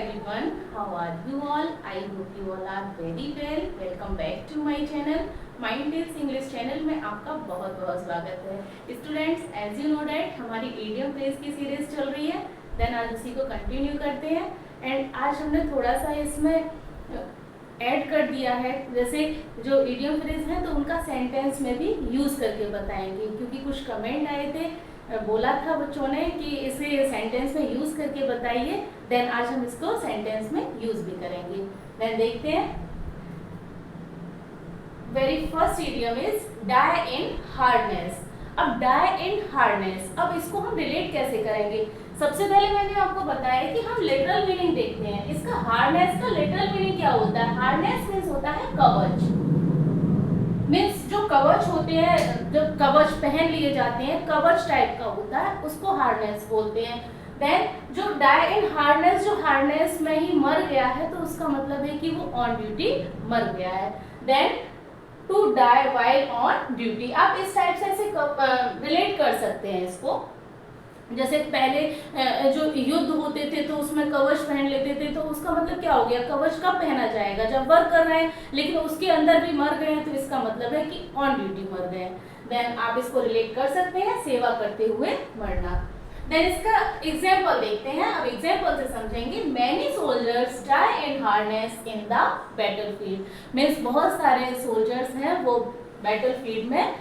everyone, how are you all? I hope you all are very well. Welcome back to my channel. Mind tips English channel में आपका बहुत बहुत स्वागत है students. As you know that हमारी idiom phrase की series चल रही है। देन आज उसी को कंटिन्यू करते हैं एंड आज हमने थोड़ा सा इसमें ऐड कर दिया है, जैसे जो इडियम फ्रेज हैं तो उनका सेंटेंस में भी यूज़ करके बताएंगे, क्योंकि कुछ कमेंट आए थे, बोला था बच्चों ने कि इसे सेंटेंस में यूज़ करके बताइए। देन आज हम इसको सेंटेंस में यूज़ भी करेंगे। देन देखते हैं। Very first idiom is die in hardness. अब डाई इन हार्डनेस, अब इसको हम रिलेट कैसे करेंगे? सबसे पहले मैंने आपको बताया कि हम लिटरल मीनिंग देखते हैं। इसका हार्डनेस का लिटरल मीनिंग क्या होता है? हार्डनेस मीन्स होता है कवच, मीन्स जो कवच होते हैं, जो कवच पहन लिए जाते हैं, कवच टाइप का होता है, उसको हार्डनेस बोलते हैं। देन जो डाई इन हार्डनेस, जो हार्डनेस में ही मर गया है तो उसका मतलब है कि वो ऑन ड्यूटी मर गया है। Then to die while on duty, आप इस टाइप से रिलेट कर सकते हैं इसको। जैसे पहले जो युद्ध होते थे तो उसमें कवच पहन लेते थे, तो उसका मतलब क्या हो गया? कवच कब पहना जाएगा? जब वर्क कर रहे हैं, लेकिन उसके अंदर भी मर गए हैं तो इसका मतलब है कि ऑन ड्यूटी मर गए। देन आप इसको रिलेट कर सकते हैं सेवा करते हुए मरना। देन इसका एग्जाम्पल देखते हैं। अब एग्जाम्पल से समझेंगे। Many soldiers die in hardness in the battlefield, means बहुत सारे सोल्जर्स हैं वो बैटलफील्ड में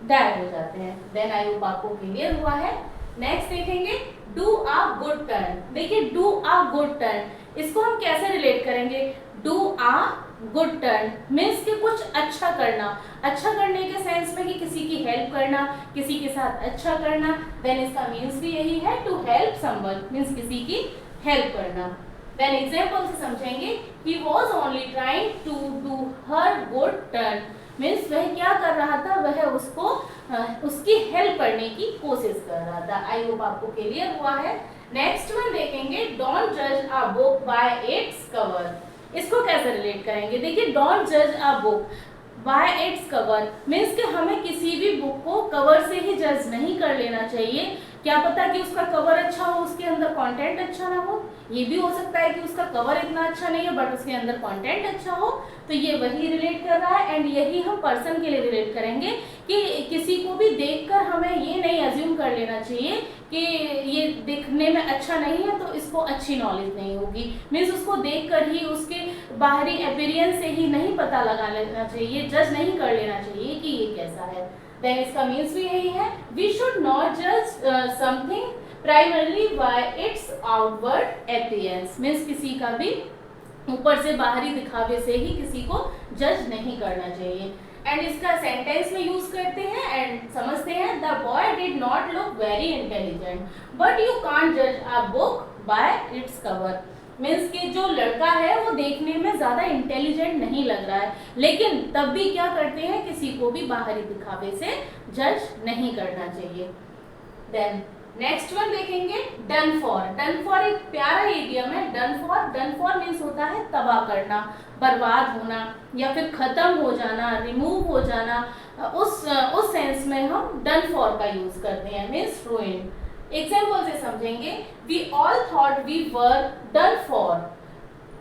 डाई हो जाते हैं। देन आई होप आपको क्लियर हुआ है। नेक्स्ट देखेंगे डू अ गुड टर्न। देखिए डू अ गुड टर्न, इसको हम कैसे रिलेट करेंगे? Do a good turn means कि कुछ अच्छा करना, अच्छा करने के सेंस में कि किसी की हेल्प करना, किसी के साथ अच्छा करना। देन इसका मीन्स भी यही है, टू हेल्प समवन मीन्स किसी की हेल्प करना। देन एग्जाम्पल से समझेंगे। He was only trying to do her good turn, means वह क्या कर रहा था? वह उसको उसकी हेल्प करने की कोशिश कर रहा था। आई होप आपको क्लियर हुआ है। नेक्स्ट वन देखेंगे। डोंट जज a book by its cover, इसको कैसे रिलेट करेंगे? देखिए डोंट जज a book by its cover means कि हमें किसी भी बुक को कवर से ही जज नहीं कर लेना चाहिए। क्या पता कि उसका कवर अच्छा हो, उसके अंदर कंटेंट अच्छा ना हो। ये भी हो सकता है कि उसका कवर इतना अच्छा नहीं है बट उसके अंदर कंटेंट अच्छा हो। तो ये वही रिलेट कर रहा है एंड यही हम पर्सन के लिए रिलेट करेंगे कि किसी को भी देखकर हमें ये नहीं अज्यूम कर लेना चाहिए कि ये दिखने में अच्छा नहीं है तो इसको अच्छी नॉलेज नहीं होगी। मीन्स उसको देखकर ही, उसके बाहरी अपीयरेंस से ही नहीं पता लगा लेना चाहिए, जज नहीं कर लेना चाहिए कि ये कैसा है। देन इसका मीन्स भी यही है। वी शुड नॉट जज something primarily bye it's outward appearance, means किसी का भी ऊपर से बाहरी दिखावे से ही किसी को जज नहीं करना चाहिए। एंड इसका सेंटेंस में यूज करते हैं एंड समझते हैं। The boy did not look very intelligent but you can't जज a book by its cover, means कि जो लड़का है वो देखने में ज्यादा इंटेलिजेंट नहीं लग रहा है, लेकिन तब भी क्या करते हैं? किसी को भी बाहरी दिखावे से जज नहीं करना चाहिए। देन नेक्स्ट वन देखेंगे। Done for. डन फॉर एक प्यारा इडियम है। डन फॉर मीन्स होता है तबाह करना, बर्बाद होना या फिर खत्म हो जाना, रिमूव हो जाना। उस सेंस में हम डन फॉर का यूज करते हैं, मीन्स रूइंड। एग्जाम्पल से समझेंगे। We all thought we were done for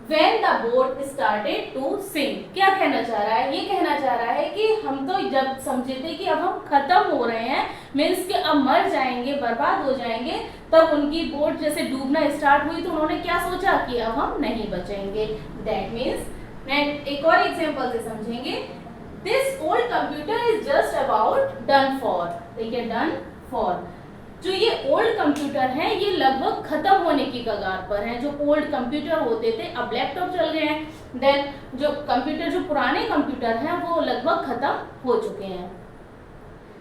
When the boat started to sink, क्या कहना चाह रहा है? ये कहना चाह रहा है कि हम तो जब समझे थे कि अब हम खत्म हो रहे हैं, मीन्स कि अब मर जाएंगे, बर्बाद हो जाएंगे, तब उनकी बोट जैसे डूबना स्टार्ट हुई तो उन्होंने क्या सोचा कि अब हम नहीं बचेंगे। दैट मीन्स एक और एग्जाम्पल से समझेंगे। This old computer is just about done for. देखिए डन फॉर, जो ये ओल्ड कंप्यूटर हैं ये लगभग खत्म होने की कगार पर हैं। जो ओल्ड कंप्यूटर होते थे अब लैपटॉप चल गए हैं। देन जो कंप्यूटर, जो पुराने कंप्यूटर हैं वो लगभग खत्म हो चुके हैं।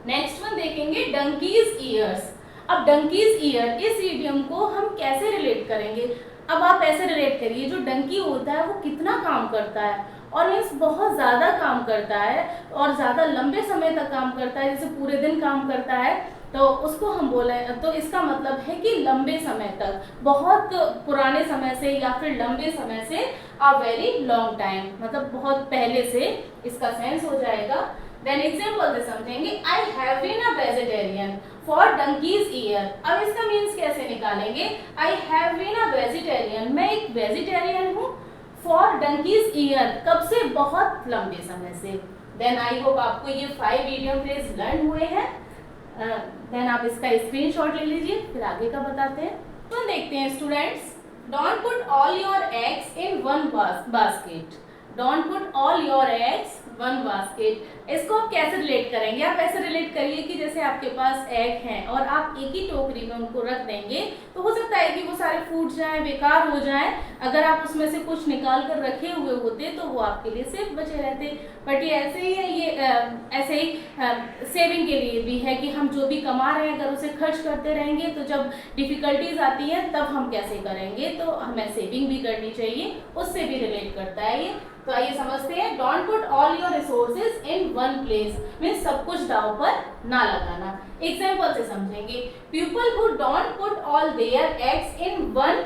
नेक्स्ट वन देखेंगे। Donkeys years. अब डंकीज ईयर, इस इडियम को हम कैसे रिलेट करेंगे? अब आप ऐसे रिलेट करिए, जो डंकी होता है वो कितना काम करता है, और मीन्स बहुत ज़्यादा काम करता है और ज़्यादा लंबे समय तक काम करता है, जैसे पूरे दिन काम करता है, तो उसको हम बोले तो इसका मतलब है कि लंबे समय तक, बहुत पुराने समय से या फिर लंबे समय से, अ वेरी लॉन्ग टाइम, मतलब बहुत पहले से इसका सेंस हो जाएगा। देन एग्जाम्पल से समझेंगे। I have been a vegetarian for donkeys year. अब इसका मीन्स कैसे निकालेंगे? I have been a vegetarian, मैं एक वेजिटेरियन हूँ। फॉर डंकीज ईयर, कब से? बहुत लंबे समय से। देन आई होप आपको ये 5 इडियम फ्रेज लर्न हुए हैं। देन आप इसका स्क्रीनशॉट ले लीजिए, फिर आगे का बताते हैं। तो देखते हैं students, don't put all your eggs in one basket. Don't put all your eggs one basket. इसको आप कैसे रिलेट करेंगे? आप ऐसे रिलेट करिए कि जैसे आपके पास एग हैं और आप एक ही टोकरी में उनको रख देंगे, तो हो सकता है कि वो सारे फूट जाएं, बेकार हो जाएं। अगर आप उसमें से कुछ निकाल कर रखे हुए होते तो वो आपके लिए सेफ बचे रहते। बट ये ऐसे ही है, ये ऐसे ही सेविंग के लिए भी है कि हम जो भी कमा रहे हैं अगर उसे खर्च करते रहेंगे तो जब डिफिकल्टीज आती हैं तब हम कैसे करेंगे, तो हमें सेविंग भी करनी चाहिए, उससे भी रिलेट करता है ये। तो आइए समझते हैं, don't put all your resources in one place means सब कुछ दाव पर ना लगाना। एग्जाम्पल से समझेंगे, people who don't put all their eggs in one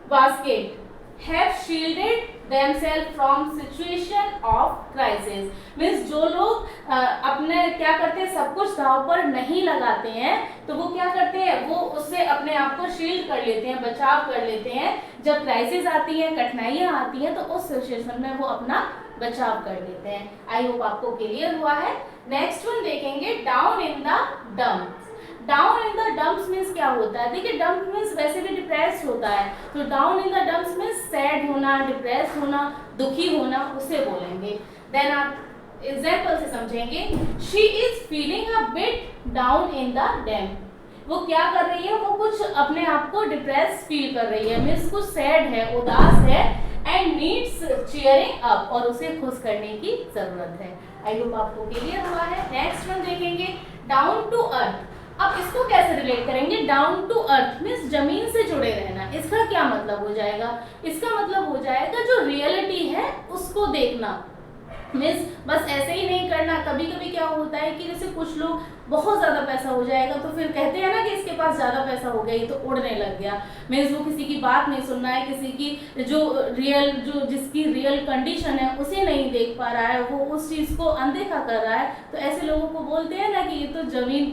basket have shielded themselves from situation of crisis। Means जो लोग अपने क्या करते हैं, सब कुछ दाव पर नहीं लगाते हैं, तो वो क्या करते हैं, वो उससे अपने आप को शील्ड कर लेते हैं, बचाव कर लेते हैं। जब क्राइसिस आती है, कठिनाइयां आती हैं, तो उस सिचुएशन में वो अपना बचाव कर लेते हैं। आई होप आपको क्लियर हुआ है। नेक्स्ट वन देखेंगे, down in the dumps. Down in the dumps means क्या होता है? देखिए, डम्प मीन्स वैसे भी डिप्रेस्ड होता है, तो down in the dumps means sad होना, डिप्रेस्ड होना, दुखी होना, उसे बोलेंगे। देन आप एग्जाम्पल से समझेंगे, she is feeling a bit down in the dump. वो क्या कर रही है, वो कुछ अपने आप को डिप्रेस फील कर रही है, मीन्स कुछ सैड है, उदास है, एंड नीड्स चीयरिंग अप, और उसे खुश करने की जरूरत है। आई होप आपको क्लियर हुआ है। नेक्स्ट वन देखेंगे, डाउन टू अर्थ। अब इसको कैसे रिलेट करेंगे? डाउन टू अर्थ मीन्स जमीन से जुड़े रहना। इसका क्या मतलब हो जाएगा? इसका मतलब हो जाएगा जो रियलिटी है उसको देखना। मीन्स बस ऐसे ही नहीं करना। कभी कभी क्या होता है कि जैसे कुछ लोग बहुत ज़्यादा पैसा हो जाएगा तो फिर कहते हैं ना कि इसके पास ज़्यादा पैसा हो गया, ये तो उड़ने लग गया। मीन्स वो किसी की बात नहीं सुनना है, किसी की जो जिसकी रियल कंडीशन है उसे नहीं देख पा रहा है, वो उस चीज़ को अनदेखा कर रहा है, तो ऐसे लोगों को बोलते हैं ना कि ये तो जमीन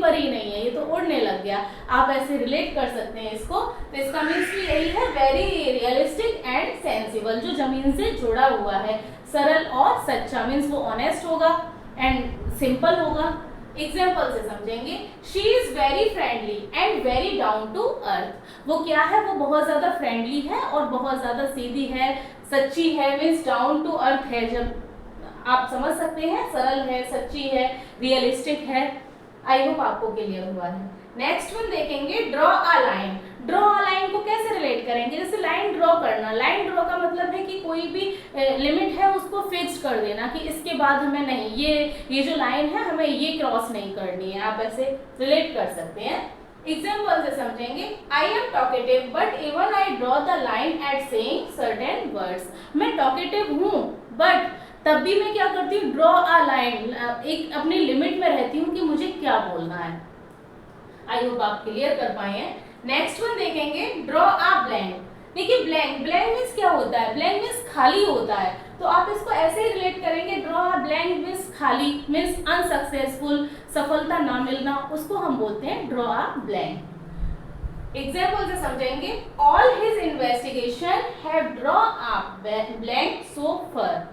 पर ही नहीं है, ये तो उड़ने लग गया। आप ऐसे रिलेट कर सकते हैं इसको। तो इसका मीन्स भी यही है, वेरी रियलिस्टिक एंड सेंसिबल, जो जमीन से जुड़ा हुआ है, सरल और सच्चा। मीन्स वो ऑनेस्ट होगा एंड सिंपल होगा। एग्जाम्पल से समझेंगे, she is very friendly and very down to earth. वो क्या है, वो बहुत ज्यादा फ्रेंडली है और बहुत ज्यादा सीधी है, सच्ची है। मीन्स डाउन टू अर्थ है, जब आप समझ सकते हैं, सरल है, सच्ची है, रियलिस्टिक है। आई होप आपको क्लियर हुआ है। नेक्स्ट वन देखेंगे, draw a line. Draw a line को कैसे रिलेट करेंगे? जैसे लाइन ड्रॉ करना। लाइन ड्रॉ का मतलब है कि कोई भी लिमिट है उसको फिक्स कर देना कि इसके बाद हमें नहीं, ये जो लाइन है हमें ये क्रॉस नहीं करनी है। आप ऐसे रिलेट कर सकते हैं। एग्जाम्पल से समझेंगे, I am talkative but even I draw the line at saying certain words. मैं टॉकेटिव हूँ बट तब भी मैं क्या करती हूँ, ड्रॉ अ लाइन, एक अपनी लिमिट में रहती हूँ कि मुझे क्या बोलना है। आई होप आप क्लियर कर पाए हैं। नेक्स्ट वन देखेंगे, ड्रॉ अ ब्लैंक। देखिए, ब्लैंक मीन्स क्या होता है? ब्लैंक मीन्स खाली होता है, तो आप इसको ऐसे ही रिलेट करेंगे, ड्रॉ अ ब्लैंक मीन्स खाली, मीन्स अनसक्सेसफुल, सफलता ना मिलना, उसको हम बोलते हैं ड्रॉ अ ब्लैंक। एग्जाम्पल से समझेंगे, all his investigation have draw a blank so far.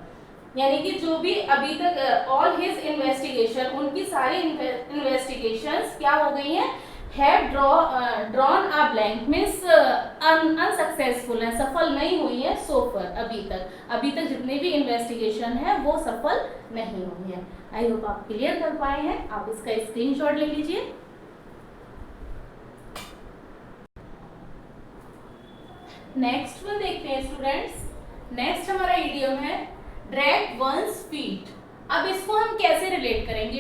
यानी कि जो भी अभी तक ऑल हिज इन्वेस्टिगेशन, उनकी सारी इन्वेस्टिगेशंस क्या हो गई हैं, have drawn a blank means unsuccessful है, सफल नहीं हुई है, सो फार, अभी तक जितने भी इन्वेस्टिगेशन है वो सफल नहीं हुई है। आई होप आप क्लियर कर पाए हैं। आप इसका स्क्रीनशॉट ले लीजिए। नेक्स्ट वन देखते हैं स्टूडेंट्स। नेक्स्ट हमारा इडियम है, ड्रैग वंस फीट। अब इसको हम कैसे रिलेट करेंगे?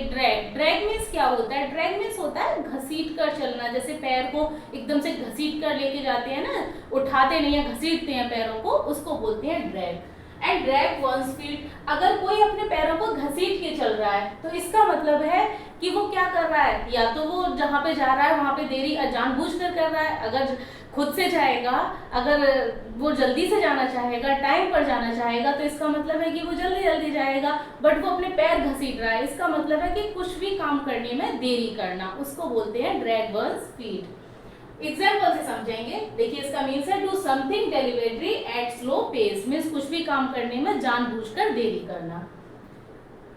ड्रैग मीन्स क्या होता है? ड्रैग मीन्स होता है घसीट कर चलना। जैसे पैर को एकदम से घसीट कर लेके जाते हैं ना, उठाते नहीं है, घसीटते हैं पैरों को, उसको बोलते हैं drag. And drag once feet, अगर कोई अपने पैरों को घसीट के चल रहा है तो इसका मतलब है कि वो क्या कर रहा है, या तो वो जहाँ पे जा रहा है वहाँ पे देरी जानबूझकर कर रहा है। अगर खुद से जाएगा, अगर वो जल्दी से जाना चाहेगा, टाइम पर जाना चाहेगा, तो इसका मतलब है कि वो जल्दी जल्दी जाएगा। बट वो अपने पैर घसीट रहा है, इसका मतलब है कि कुछ भी काम करने में देरी करना, उसको बोलते हैं ड्रैग वन्स फीट। एग्जाम्पल से समझेंगे। देखिए इसका मीन्स है do something deliberately at slow pace, means कुछ भी काम करने में जानबूझकर देरी करना।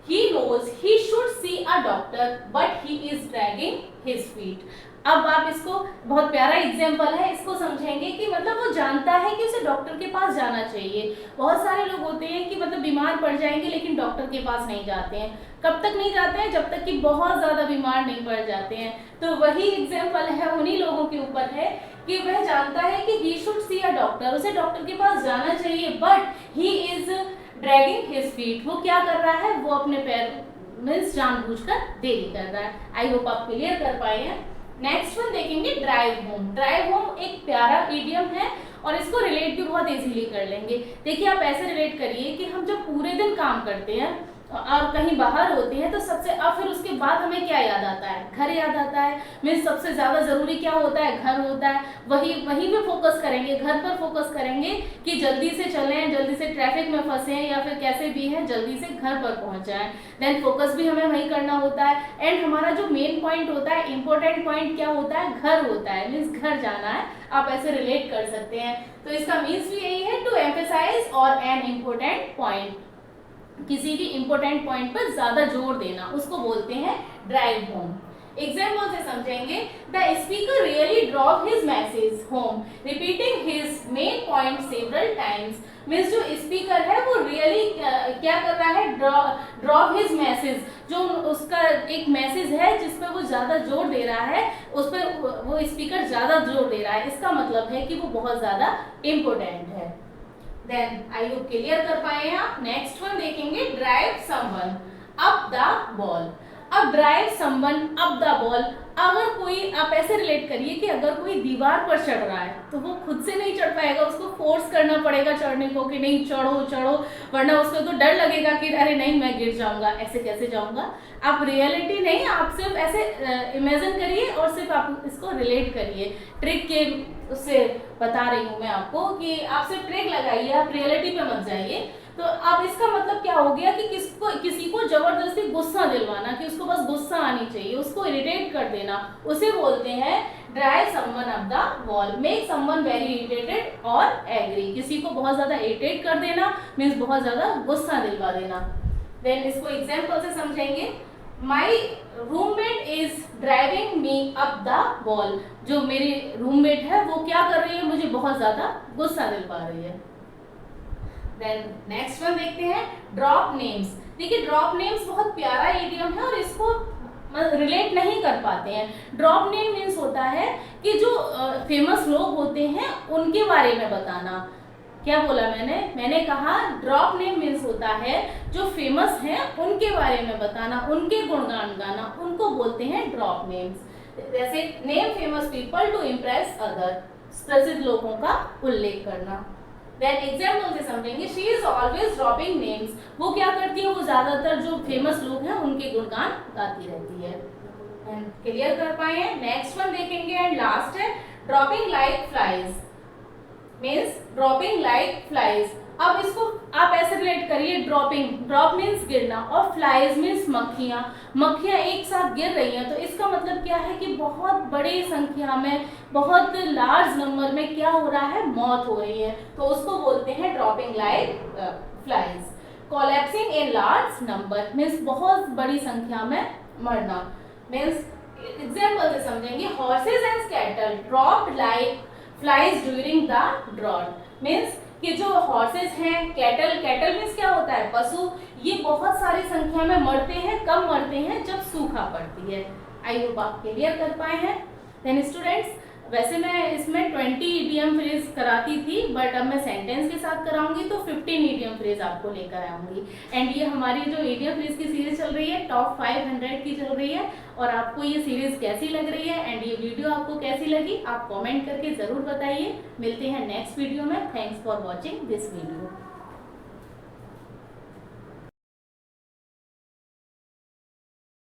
He knows he should see a doctor, but he is dragging his feet. अब आप इसको, बहुत प्यारा एग्जाम्पल है, इसको समझेंगे कि मतलब वो जानता है कि उसे डॉक्टर के पास जाना चाहिए। बहुत सारे लोग होते हैं कि मतलब बीमार पड़ जाएंगे लेकिन डॉक्टर के पास नहीं जाते हैं। कब तक नहीं जाते हैं? जब तक कि बहुत ज़्यादा बीमार नहीं पड़ जाते हैं। तो वही एग्जाम्पल है, उन्हीं लोगों के ऊपर है कि वह जानता है कि he should see a doctor, उसे डॉक्टर के पास जाना चाहिए, but he is dragging his feet, वो क्या कर रहा है? वो अपने पैर मीन्स जानबूझकर देरी कर रहा है। आई होप आप क्लियर कर पाए हैं। नेक्स्ट वन देखेंगे ड्राइव होम। ड्राइव होम एक प्यारा इडियम है और इसको रिलेट भी बहुत इजीली कर लेंगे। देखिए आप ऐसे रिलेट करिए कि हम जब पूरे दिन काम करते हैं और कहीं बाहर होते हैं तो सबसे अब फिर उसके बाद हमें क्या याद आता है? घर याद आता है। मीन्स सबसे ज़्यादा ज़रूरी क्या होता है? घर होता है। वहीं पे फोकस करेंगे, घर पर फोकस करेंगे कि जल्दी से चलें, जल्दी से ट्रैफिक में फंसें या फिर कैसे भी है जल्दी से घर पर पहुंच जाएं। देन फोकस भी हमें वहीं करना होता है। एंड हमारा जो मेन पॉइंट होता है, इंपॉर्टेंट पॉइंट क्या होता है? घर होता है। मीन्स घर जाना है। आप ऐसे रिलेट कर सकते हैं। तो इसका मीन्स भी यही है, टू एम्फेसाइज और एन इम्पोर्टेंट पॉइंट, किसी भी इंपॉर्टेंट पॉइंट पर ज्यादा जोर देना, उसको बोलते हैं ड्राइव होम। एग्जाम्पल से समझेंगे। The speaker really drop his message home, repeating his main point several times. Means जो स्पीकर है वो रियली क्या कर रहा है? ड्रॉप हिज मैसेज, जो उसका एक मैसेज है जिस पर वो ज्यादा जोर दे रहा है, उस पर वो स्पीकर ज्यादा जोर दे रहा है। इसका मतलब है कि वो बहुत ज्यादा इम्पोर्टेंट है। देन आई होप क्लियर कर पाए हैं आप। नेक्स्ट वन देखेंगे drive someone up the ball. अब drive someone up the ball, अगर कोई, आप ऐसे रिलेट करिए कि अगर कोई दीवार पर चढ़ रहा है तो वो खुद से नहीं चढ़ पाएगा, उसको फोर्स करना पड़ेगा चढ़ने को कि नहीं चढ़ो चढ़ो, वरना उसको तो डर लगेगा कि अरे नहीं मैं गिर जाऊंगा, ऐसे कैसे जाऊंगा। आप रियलिटी नहीं, आप सिर्फ ऐसे इमेजिन करिए और सिर्फ आप इसको रिलेट करिए। ट्रिक के उससे बता रही हूँ मैं आपको कि आप सिर्फ ट्रिक लगाइए, आप रियलिटी पे मत जाइए। तो अब इसका मतलब क्या हो गया कि किसी को जबरदस्ती गुस्सा दिलवाना, कि उसको बस गुस्सा आनी चाहिए, उसको इरिटेट कर देना, उसे बोलते हैं drive someone up the wall, make someone very irritated और एग्री। किसी को बहुत ज्यादा इरिटेट कर देना मीन्स बहुत ज्यादा गुस्सा दिलवा देना। देन इसको एग्जाम्पल से समझेंगे। माई roommate is driving me up the wall, जो मेरी रूममेट है वो क्या कर रही है? मुझे बहुत ज्यादा गुस्सा दिलवा रही है। देन नेक्स्ट वन देखते हैं ड्रॉप नेम्स। देखिए ड्रॉप नेम्स बहुत प्यारा इडियम है और इसको रिलेट नहीं कर पाते हैं। ड्रॉप नेम मीन्स होता है कि जो फेमस लोग होते हैं उनके बारे में बताना। क्या बोला मैंने कहा ड्रॉप नेम मीन्स होता है जो फेमस हैं उनके बारे में बताना, उनके गुणगान गाना, उनको बोलते हैं ड्रॉप नेम्स। जैसे name famous people to impress other, प्रसिद्ध लोगों का उल्लेख करना। देन एग्जाम्पल से समझेंगे। She is always dropping names, वो क्या करती है? वो ज्यादातर जो फेमस लोग हैं उनके गुणगान गाती रहती है। क्लियर कर पाए हैं। नेक्स्ट वन देखेंगे एंड लास्ट है dropping like flies, means dropping like flies. अब इसको आप ऐसे रिलेट करिए, ड्रॉप मीन्स गिरना और फ्लाइज मीन्स मक्खियां। मक्खियां एक साथ गिर रही हैं, तो इसका मतलब क्या है कि बहुत बड़ी संख्या में, बहुत लार्ज नंबर में क्या हो रहा है? मौत हो रही है, तो उसको बोलते हैं dropping like flies. Collapsing in large number means बहुत बड़ी संख्या में मरना। मीन्स एग्जाम्पल से समझेंगे। Horses and cattle dropped like flies during the drought, means कि जो हॉर्सेस हैं, कैटल मीन्स क्या होता है? पशु, ये बहुत सारी संख्या में मरते हैं। कब मरते हैं? जब सूखा पड़ती है। आई होप आप क्लियर कर पाए हैं। देन स्टूडेंट्स, वैसे मैं इसमें 20 इडियम फ्रेज कराती थी, बट अब मैं सेंटेंस के साथ कराऊंगी तो 15 इडियम फ्रेज आपको लेकर आऊंगी। एंड ये हमारी जो इडियम फ्रेज की सीरीज चल रही है टॉप 500 की चल रही है। और आपको ये सीरीज कैसी लग रही है एंड ये वीडियो आपको कैसी लगी, आप कमेंट करके ज़रूर बताइए। मिलते हैं नेक्स्ट वीडियो में। Thanks for watching this video.